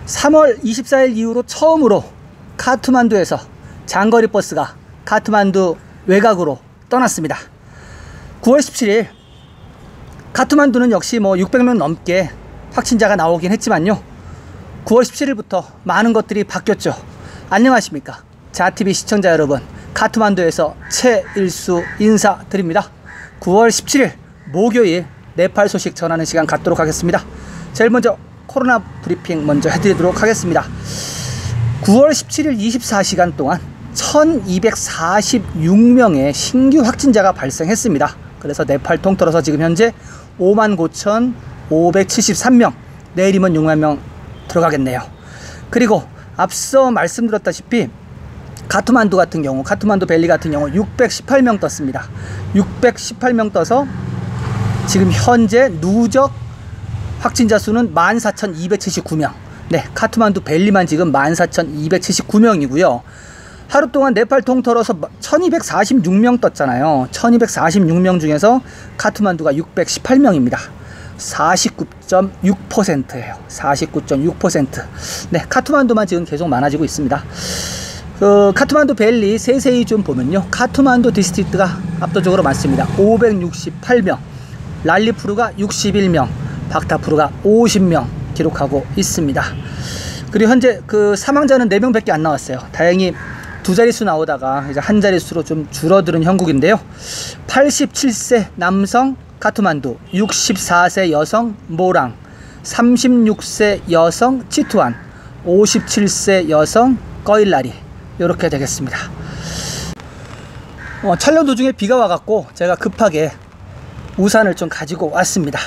(3월 24일) 이후로 처음으로 카트만두에서 장거리 버스가 카트만두 외곽으로 떠났습니다. 9월 17일 카트만두는 역시 600명 넘게 확진자가 나오긴 했지만요, 9월 17일부터 많은 것들이 바뀌었죠. 안녕하십니까, 자TV 시청자 여러분, 카트만두에서 최일수 인사드립니다. 9월 17일 목요일 네팔 소식 전하는 시간 갖도록 하겠습니다. 제일 먼저 코로나 브리핑 먼저 해드리도록 하겠습니다. 9월 17일 24시간 동안 1246명의 신규 확진자가 발생했습니다. 그래서 네팔 통틀어서 지금 현재 59,573명, 내일이면 6만 명 들어가겠네요. 그리고 앞서 말씀드렸다시피 카트만두 같은 경우, 카트만두 밸리 같은 경우 618명 떴습니다. 618명 떠서 지금 현재 누적 확진자 수는 14,279명. 네, 카트만두 밸리만 지금 14,279명이고요. 하루 동안 네팔 통틀어서 1246명 떴잖아요. 1246명 중에서 카트만두가 618명입니다. 49.6%예요. 49.6%. 네, 카트만두만 지금 계속 많아지고 있습니다. 카트만두 밸리 세세히 좀 보면요, 카트만두 디스트릭트가 압도적으로 많습니다. 568명, 랄리푸르가 61명, 박타푸르가 50명 기록하고 있습니다. 그리고 현재 사망자는 4명 밖에 안 나왔어요. 다행히 두 자릿수 나오다가 이제 한 자릿수로 좀 줄어드는 형국인데요. 87세 남성 카트만두, 64세 여성 모랑, 36세 여성 치투안, 57세 여성 꺼일라리, 이렇게 되겠습니다. 촬영 도중에 비가 와갖고 제가 급하게 우산을 좀 가지고 왔습니다.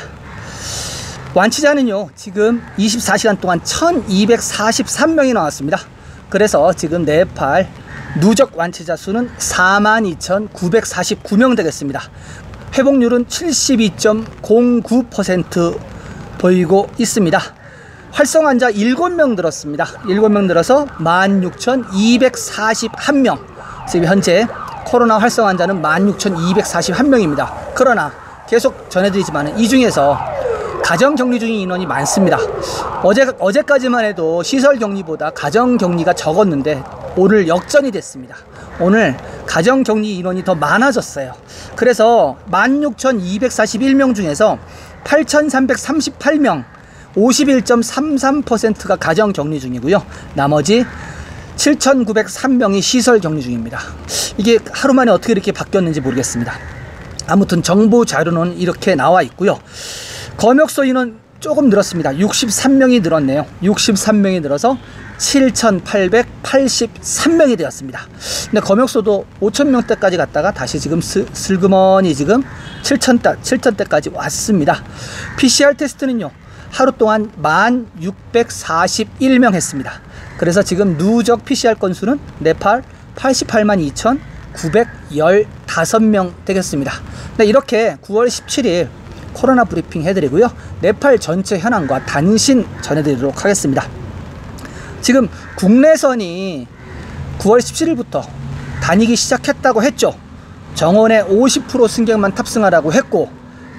완치자는요, 지금 24시간 동안 1243명이 나왔습니다. 그래서 지금 네팔 누적 완치자 수는 42,949명 되겠습니다. 회복률은 72.09% 보이고 있습니다. 활성 환자 7명 들었습니다. 7명 들어서 16,241명. 지금 현재 코로나 활성 환자는 16,241명입니다. 그러나 계속 전해드리지만 이 중에서 가정격리 중인 인원이 많습니다. 어제까지만 해도 시설격리보다 가정격리가 적었는데 오늘 역전이 됐습니다. 오늘 가정격리 인원이 더 많아졌어요. 그래서 16,241명 중에서 8,338명, 51.33%가 가정격리 중이고요. 나머지 7,903명이 시설격리 중입니다. 이게 하루 만에 어떻게 이렇게 바뀌었는지 모르겠습니다. 아무튼 정보 자료는 이렇게 나와 있고요. 검역소 인원 조금 늘었습니다. 63명이 늘었네요. 63명이 늘어서 7,883명이 되었습니다. 근데 검역소도 5,000명대까지 갔다가 다시 지금 슬그머니 지금 7,000대까지 왔습니다. PCR 테스트는요, 하루 동안 1,641명 했습니다. 그래서 지금 누적 PCR 건수는 네팔 88만 2,915명 되겠습니다. 네, 이렇게 9월 17일 코로나 브리핑 해드리고요. 네팔 전체 현황과 단신 전해드리도록 하겠습니다. 지금 국내선이 9월 17일부터 다니기 시작했다고 했죠. 정원에 50% 승객만 탑승하라고 했고,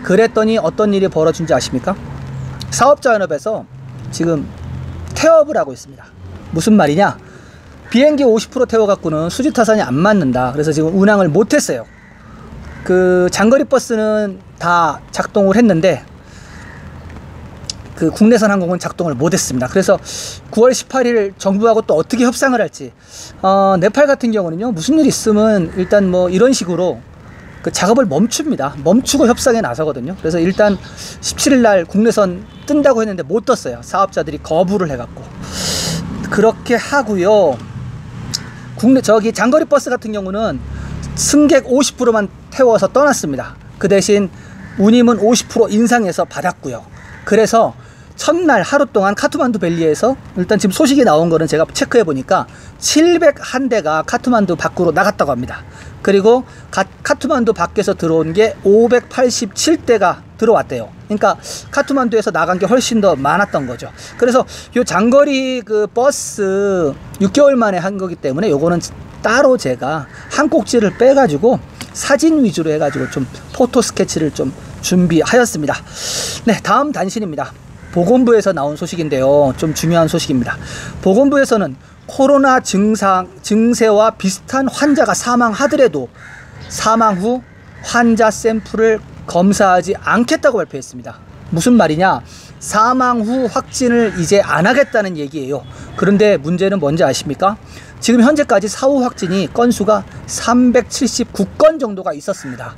그랬더니 어떤 일이 벌어진지 아십니까? 사업자연합에서 지금 태업을 하고 있습니다. 무슨 말이냐? 비행기 50% 태워갖고는 수지타산이 안 맞는다. 그래서 지금 운항을 못했어요. 장거리 버스는 다 작동을 했는데 국내선 항공은 작동을 못했습니다. 그래서 9월 18일 정부하고 또 어떻게 협상을 할지, 네팔 같은 경우는요, 무슨 일 있으면 일단 이런 식으로 작업을 멈춥니다. 멈추고 협상에 나서거든요. 그래서 일단 17일 날 국내선 뜬다고 했는데 못 떴어요. 사업자들이 거부를 해갖고. 그렇게 하고요. 장거리 버스 같은 경우는 승객 50%만 태워서 떠났습니다. 그 대신 운임은 50% 인상해서 받았고요. 그래서 첫날 하루 동안 카트만두 밸리에서 일단 지금 소식이 나온 거는 제가 체크해 보니까 701대가 카트만두 밖으로 나갔다고 합니다. 그리고 카트만두 밖에서 들어온 게 587대가 들어왔대요. 그러니까 카트만두에서 나간 게 훨씬 더 많았던 거죠. 그래서 요 장거리 버스 6개월 만에 한 거기 때문에 요거는 따로 제가 한 꼭지를 빼가지고 사진 위주로 해가지고 좀 포토 스케치를 좀 준비하였습니다. 네, 다음 단신입니다. 보건부에서 나온 소식인데요. 좀 중요한 소식입니다. 보건부에서는 코로나 증세와 비슷한 환자가 사망하더라도 사망 후 환자 샘플을 검사하지 않겠다고 발표했습니다. 무슨 말이냐? 사망 후 확진을 이제 안 하겠다는 얘기예요. 그런데 문제는 뭔지 아십니까? 지금 현재까지 사후 확진이 건수가 379건 정도가 있었습니다.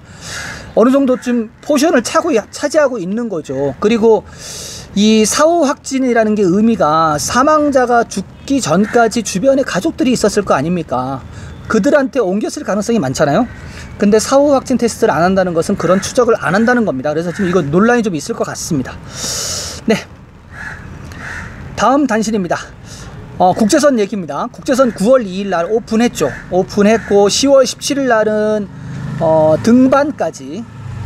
어느 정도쯤 포션을 차지하고 있는 거죠. 그리고 이 사후 확진이라는 게 의미가 사망자가 죽기 전까지 주변에 가족들이 있었을 거 아닙니까? 그들한테 옮겼을 가능성이 많잖아요. 근데 사후 확진 테스트를 안 한다는 것은 그런 추적을 안 한다는 겁니다. 그래서 지금 이거 논란이 좀 있을 것 같습니다. 네, 다음 단신입니다. 국제선 얘기입니다. 국제선 9월 2일 날 오픈했죠. 오픈했고 10월 17일 날은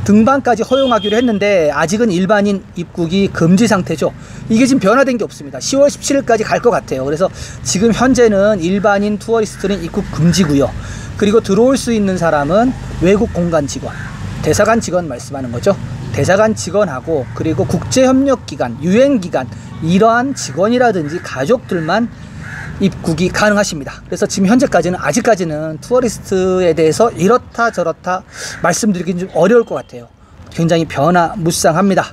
등반까지 허용하기로 했는데 아직은 일반인 입국이 금지 상태죠. 이게 지금 변화된 게 없습니다. 10월 17일까지 갈 것 같아요. 그래서 지금 현재는 일반인 투어리스트는 입국 금지고요. 그리고 들어올 수 있는 사람은 외국 공간 직원, 대사관 직원 말씀하는 거죠. 대사관 직원하고 그리고 국제협력기관, 유엔기관 이러한 직원이라든지 가족들만 입국이 가능하십니다. 그래서 지금 현재까지는 아직까지는 투어리스트에 대해서 이렇다 저렇다 말씀드리긴 좀 어려울 것 같아요. 굉장히 변화무쌍합니다.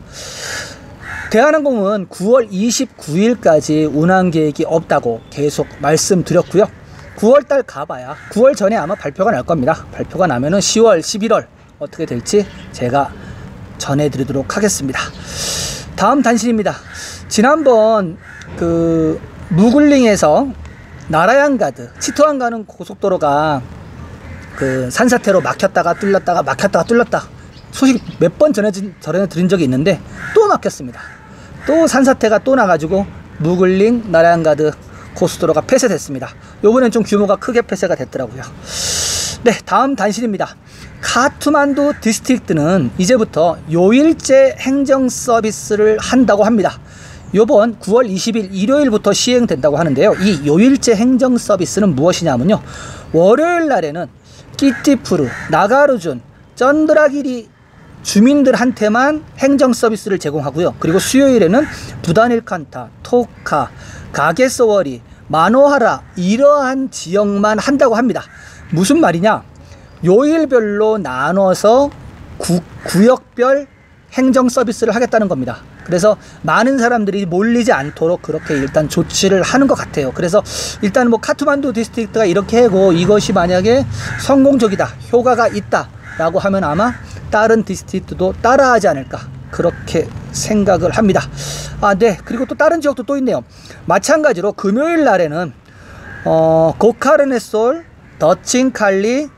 대한항공은 9월 29일까지 운항 계획이 없다고 계속 말씀드렸고요. 9월달 가봐야 9월 전에 아마 발표가 날 겁니다. 발표가 나면은 10월 11월 어떻게 될지 제가 전해드리도록 하겠습니다. 다음 단신입니다. 지난번 무글링에서 나라양 치토안 가는 고속도로가 산사태로 막혔다가 뚫렸다 소식 몇 번 전해드린 적이 있는데 또 막혔습니다. 또 산사태가 또 나가지고 무글링 나라양 고속도로가 폐쇄됐습니다. 요번엔 좀 규모가 크게 폐쇄가 됐더라고요. 네, 다음 단신입니다. 카트만두 디스트릭트는 이제부터 요일제 행정 서비스를 한다고 합니다. 요번 9월 20일 일요일부터 시행된다고 하는데요. 이 요일제 행정 서비스는 무엇이냐면요. 월요일 날에는 끼띠푸르, 나가르준, 쩐드라기리 주민들한테만 행정 서비스를 제공하고요. 그리고 수요일에는 부다닐칸타, 토카, 가게서워리, 마노하라 이러한 지역만 한다고 합니다. 무슨 말이냐? 요일별로 나눠서 구역별 행정 서비스를 하겠다는 겁니다. 그래서 많은 사람들이 몰리지 않도록 그렇게 일단 조치를 하는 것 같아요. 그래서 일단 카트만두 디스트릭트가 이렇게 하고 이것이 만약에 성공적이다, 효과가 있다 라고 하면 아마 다른 디스트릭트도 따라하지 않을까 그렇게 생각을 합니다. 네, 그리고 또 다른 지역도 또 있네요. 마찬가지로 금요일 날에는 고카르네솔, 더친칼리,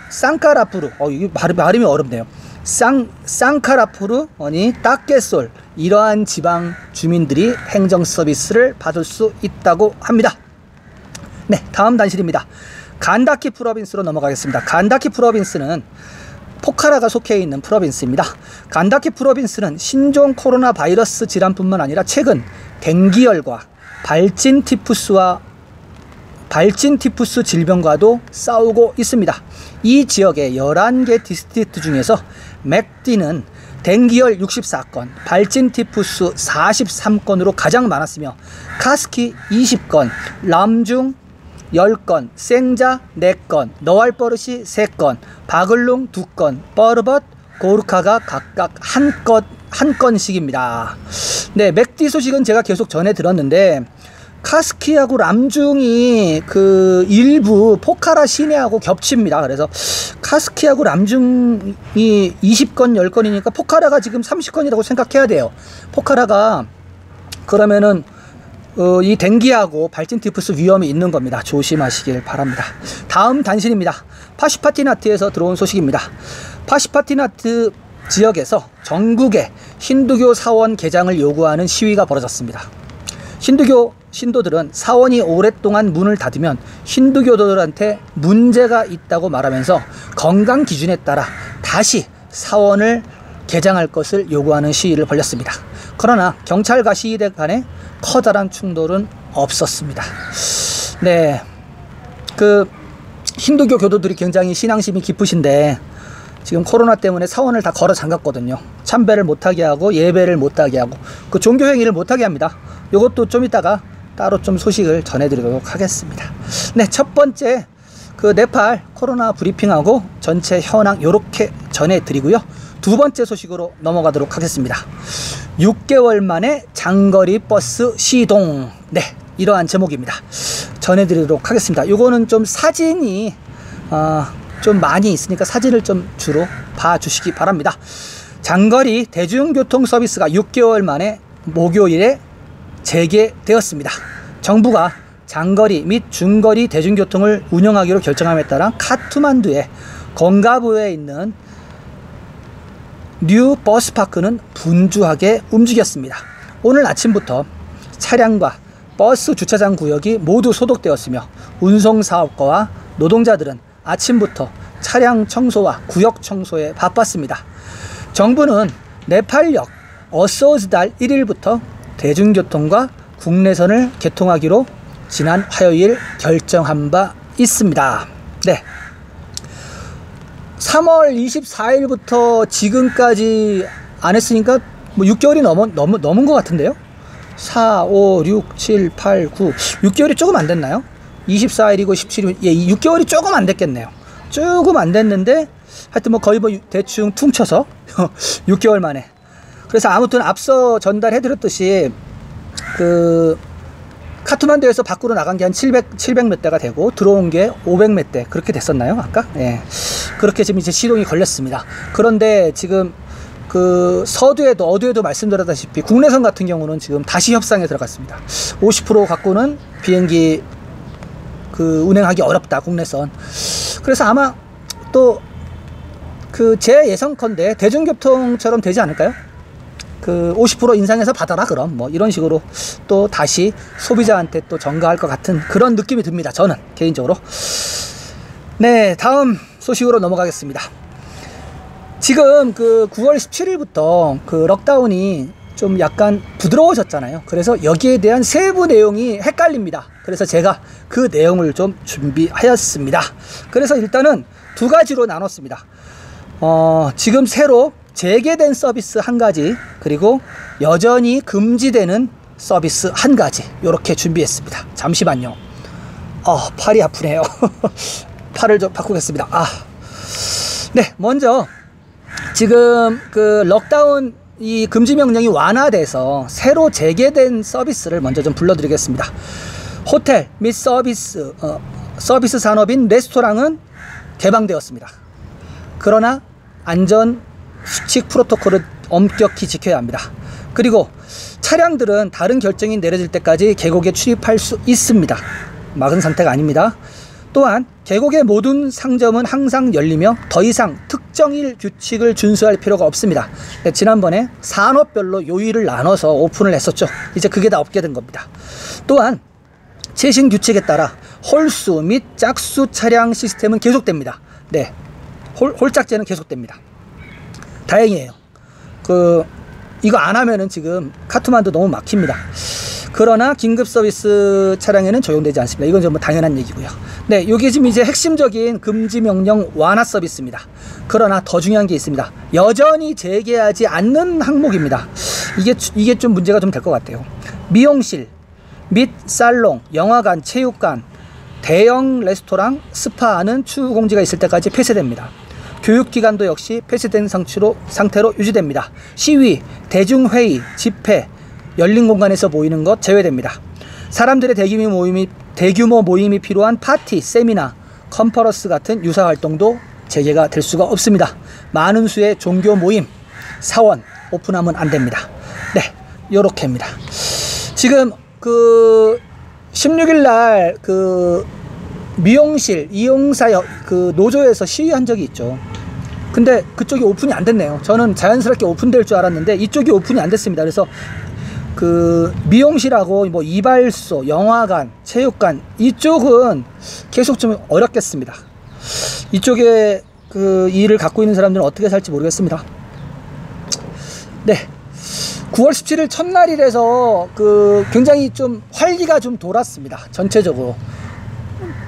쌍카라푸르, 이게 발음이 어렵네요. 쌍카라푸르, 따케솔 이러한 지방 주민들이 행정 서비스를 받을 수 있다고 합니다. 네, 다음 단신입니다. 간다키 프로빈스로 넘어가겠습니다. 간다키 프로빈스는 포카라가 속해 있는 프로빈스입니다. 간다키 프로빈스는 신종 코로나 바이러스 질환뿐만 아니라 최근 댕기열과 발진티푸스 질병과도 싸우고 있습니다. 이 지역의 11개 디스트릭트 중에서 맥디는 댕기열 64건, 발진티푸스 43건으로 가장 많았으며 카스키 20건, 람중 10건, 생자 4건, 너왈버릇이 3건, 바글룽 2건, 뻐르벗, 고르카가 각각 한 건씩입니다. 네, 맥디 소식은 제가 계속 전해 들었는데 카스키하고 람중이 일부 포카라 시내하고 겹칩니다. 그래서 카스키하고 람중이 20건, 10건이니까 포카라가 지금 30건이라고 생각해야 돼요. 포카라가 그러면은 이 댕기하고 발진티푸스 위험이 있는 겁니다. 조심하시길 바랍니다. 다음 단신입니다. 파슈파티나트에서 들어온 소식입니다. 파슈파티나트 지역에서 전국의 힌두교 사원 개장을 요구하는 시위가 벌어졌습니다. 힌두교 신도들은 사원이 오랫동안 문을 닫으면 힌두교도들한테 문제가 있다고 말하면서 건강 기준에 따라 다시 사원을 개장할 것을 요구하는 시위를 벌였습니다. 그러나 경찰과 시위대 간에 커다란 충돌은 없었습니다. 네, 그 힌두교 교도들이 굉장히 신앙심이 깊으신데 지금 코로나 때문에 사원을 다 걸어 잠갔거든요. 참배를 못하게 하고 예배를 못하게 하고 그 종교 행위를 못하게 합니다. 요것도 좀 이따가 따로 좀 소식을 전해드리도록 하겠습니다. 네, 첫 번째 그 네팔 코로나 브리핑하고 전체 현황 요렇게 전해드리고요. 두 번째 소식으로 넘어가도록 하겠습니다. 6개월 만에 장거리 버스 시동. 네, 이러한 제목입니다. 전해드리도록 하겠습니다. 요거는 좀 사진이 좀 많이 있으니까 사진을 좀 주로 봐주시기 바랍니다. 장거리 대중교통 서비스가 6개월 만에 목요일에 재개되었습니다. 정부가 장거리 및 중거리 대중교통을 운영하기로 결정함에 따라 카트만두의 건가부에 있는 뉴 버스파크는 분주하게 움직였습니다. 오늘 아침부터 차량과 버스 주차장 구역이 모두 소독되었으며 운송사업가와 노동자들은 아침부터 차량 청소와 구역 청소에 바빴습니다. 정부는 네팔역 어서즈달 1일부터 대중교통과 국내선을 개통하기로 지난 화요일 결정한 바 있습니다. 네. 3월 24일부터 지금까지 안 했으니까 뭐 6개월이 넘은 것 같은데요. 4, 5, 6, 7, 8, 9 6개월이 조금 안 됐나요? 24일이고 17일, 예, 6개월이 조금 안 됐겠네요. 조금 안 됐는데 하여튼 뭐 거의 뭐 대충 퉁쳐서 6개월 만에. 그래서 아무튼 앞서 전달해 드렸듯이 그 카트만두에서 밖으로 나간 게 한 700 몇 대가 되고 들어온 게 500 몇 대 그렇게 됐었나요? 아까? 예. 그렇게 지금 이제 시동이 걸렸습니다. 그런데 지금 그 서두에도 어두에도 말씀드렸다시피 국내선 같은 경우는 지금 다시 협상에 들어갔습니다. 50% 갖고는 비행기 그 운행하기 어렵다, 국내선. 그래서 아마 또 그 제 예상컨대 대중교통처럼 되지 않을까요? 그 50% 인상해서 받아라 그럼 뭐 이런 식으로 또 다시 소비자한테 또 전가할 것 같은 그런 느낌이 듭니다. 저는 개인적으로. 네, 다음 소식으로 넘어가겠습니다. 지금 그 9월 17일부터 그 럭다운이 좀 약간 부드러워졌잖아요. 그래서 여기에 대한 세부 내용이 헷갈립니다. 그래서 제가 그 내용을 좀 준비하였습니다. 그래서 일단은 두 가지로 나눴습니다. 지금 새로 재개된 서비스 한 가지, 그리고 여전히 금지되는 서비스 한 가지, 이렇게 준비했습니다. 잠시만요. 팔이 아프네요. 팔을 좀 바꾸겠습니다. 네, 먼저 지금 그 럭다운 이 금지 명령이 완화돼서 새로 재개된 서비스를 먼저 좀 불러드리겠습니다. 호텔 및 서비스 산업인 레스토랑은 개방되었습니다. 그러나 안전 수칙 프로토콜을 엄격히 지켜야 합니다. 그리고 차량들은 다른 결정이 내려질 때까지 계곡에 출입할 수 있습니다. 막은 상태가 아닙니다. 또한 계곡의 모든 상점은 항상 열리며 더 이상 특정일 규칙을 준수할 필요가 없습니다. 네, 지난번에 산업별로 요일을 나눠서 오픈을 했었죠. 이제 그게 다 없게 된 겁니다. 또한 최신 규칙에 따라 홀수 및 짝수 차량 시스템은 계속됩니다. 네, 홀짝제는 계속됩니다. 다행이에요. 이거 안 하면은 지금 카트만두 너무 막힙니다. 그러나 긴급 서비스 차량에는 적용되지 않습니다. 이건 좀 당연한 얘기고요. 네, 이게 지금 이제 핵심적인 금지 명령 완화 서비스입니다. 그러나 더 중요한 게 있습니다. 여전히 재개하지 않는 항목입니다. 이게 좀 문제가 좀 될 것 같아요. 미용실 및 살롱, 영화관, 체육관, 대형 레스토랑, 스파는 추후 공지가 있을 때까지 폐쇄됩니다. 교육기관도 역시 폐쇄된 상태로 유지됩니다. 시위, 대중회의, 집회, 열린 공간에서 모이는 것 제외됩니다. 사람들의 대규모 모임이 필요한 파티, 세미나, 컨퍼런스 같은 유사 활동도 재개가 될 수가 없습니다. 많은 수의 종교 모임, 사원 오픈하면 안 됩니다. 네, 요렇게입니다. 지금 그 16일 날 그 미용실 이용사 그 노조에서 시위한 적이 있죠. 근데 그쪽이 오픈이 안 됐네요. 저는 자연스럽게 오픈될 줄 알았는데 이쪽이 오픈이 안 됐습니다. 그래서 그 미용실하고 뭐 이발소, 영화관, 체육관 이쪽은 계속 좀 어렵겠습니다. 이쪽에 그 일을 갖고 있는 사람들은 어떻게 살지 모르겠습니다. 네, 9월 17일 첫날이라서 그 굉장히 좀 활기가 좀 돌았습니다. 전체적으로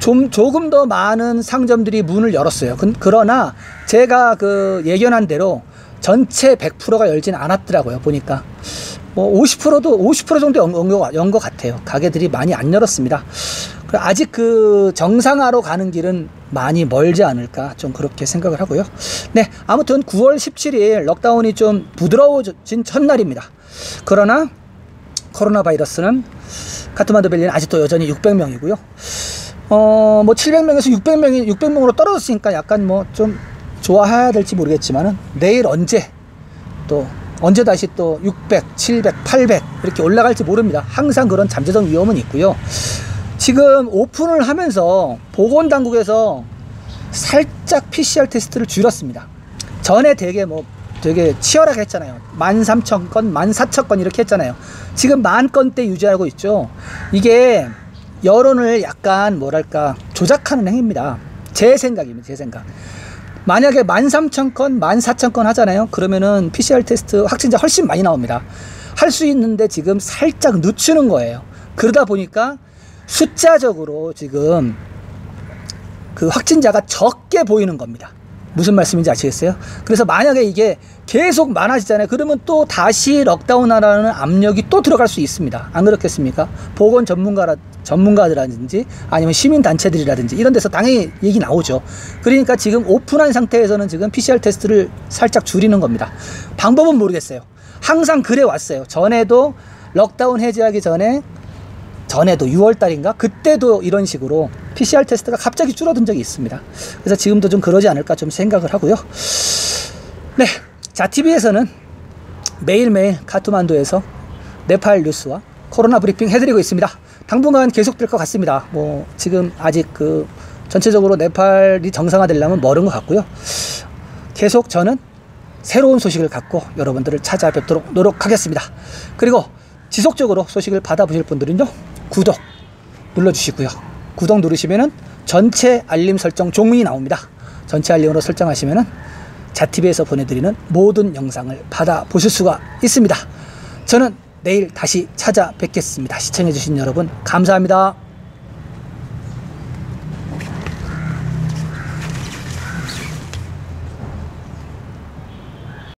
좀 조금 더 많은 상점들이 문을 열었어요. 그러나 제가 그 예견한 대로 전체 100%가 열진 않았더라고요. 보니까 뭐 50%도 50% 정도 연 것 같아요. 가게들이 많이 안 열었습니다. 아직 그 정상화로 가는 길은 많이 멀지 않을까 좀 그렇게 생각을 하고요. 네, 아무튼 9월 17일 럭다운이 좀 부드러워진 첫날입니다. 그러나 코로나 바이러스는 카트만두 밸리는 아직도 여전히 600명이고요. 뭐 700명에서 600명으로 떨어졌으니까 약간 뭐 좀 좋아해야 될지 모르겠지만은 내일 언제 다시 또 600, 700, 800 이렇게 올라갈지 모릅니다. 항상 그런 잠재적 위험은 있고요. 지금 오픈을 하면서 보건당국에서 살짝 PCR 테스트를 줄였습니다. 전에 되게 치열하게 했잖아요. 13,000건, 14,000건 이렇게 했잖아요. 지금 10,000건대 유지하고 있죠. 이게 여론을 약간 뭐랄까 조작하는 행위입니다. 제 생각입니다. 제 생각. 만약에 13,000건, 14,000건 하잖아요. 그러면은 PCR 테스트 확진자 훨씬 많이 나옵니다. 할 수 있는데 지금 살짝 늦추는 거예요. 그러다 보니까 숫자적으로 지금 그 확진자가 적게 보이는 겁니다. 무슨 말씀인지 아시겠어요? 그래서 만약에 이게 계속 많아지잖아요. 그러면 또 다시 럭다운하라는 압력이 또 들어갈 수 있습니다. 안 그렇겠습니까? 보건 전문가들이라든지 아니면 시민단체들이라든지 이런 데서 당연히 얘기 나오죠. 그러니까 지금 오픈한 상태에서는 지금 PCR 테스트를 살짝 줄이는 겁니다. 방법은 모르겠어요. 항상 그래 왔어요. 전에도 럭다운 해제하기 전에도 6월달인가? 그때도 이런 식으로 PCR 테스트가 갑자기 줄어든 적이 있습니다. 그래서 지금도 좀 그러지 않을까 좀 생각을 하고요. 네, 자TV에서는 매일매일 카트만두에서 네팔 뉴스와 코로나 브리핑 해드리고 있습니다. 당분간 계속될 것 같습니다. 뭐 지금 아직 그 전체적으로 네팔이 정상화되려면 멀은 것 같고요. 계속 저는 새로운 소식을 갖고 여러분들을 찾아뵙도록 노력하겠습니다. 그리고 지속적으로 소식을 받아보실 분들은요, 구독 눌러주시고요. 구독 누르시면은 전체 알림 설정 종이 나옵니다. 전체 알림으로 설정하시면은 자TV에서 보내드리는 모든 영상을 받아보실 수가 있습니다. 저는 내일 다시 찾아뵙겠습니다. 시청해주신 여러분 감사합니다.